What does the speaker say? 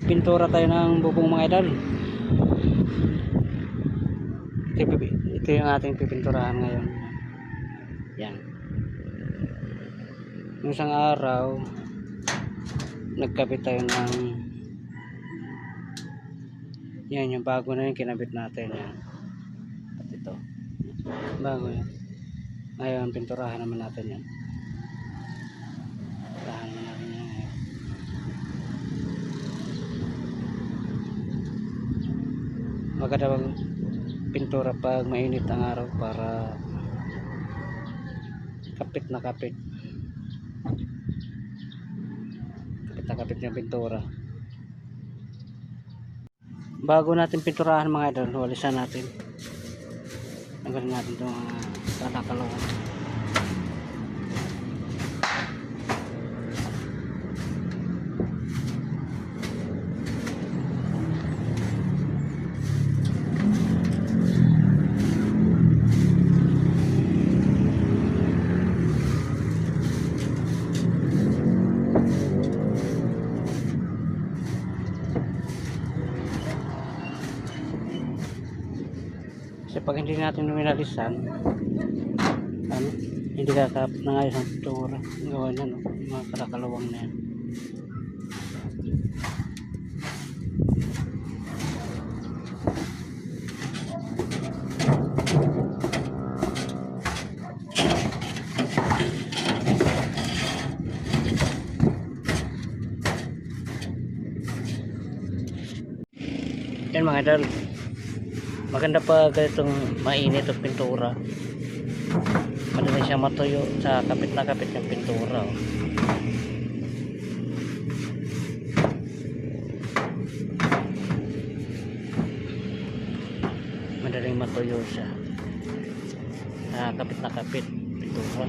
Magpipintura tayo ng bubong mga idol. Ito yung ating pipinturahan ngayon. Yan. Yung isang araw, nagkabit tayo ng yan, yung bago na yung kinabit natin. Yan. At ito. Bago yan. Ngayon, pinturahan naman natin yan. Pinturahan naman natin yan ngayon. Maganda bang pintura pag mainit ang araw para kapit na kapit. Kapit na kapit yung pintura. Bago natin pinturahan mga idol, walisan natin. Tanggalin natin itong kalakalawan. Kasi pag hindi natin minalisan, hindi kakapit na ayos ang pintura. Ang gawa niya, no? Yung mga kalakalawang na yan. Yan mga idol, maganda pa ganitong mainit ang pintura. Madali siya matuyo sa kapit na kapit ng pintura. Madaling matuyo siya sa kapit na kapit pintura.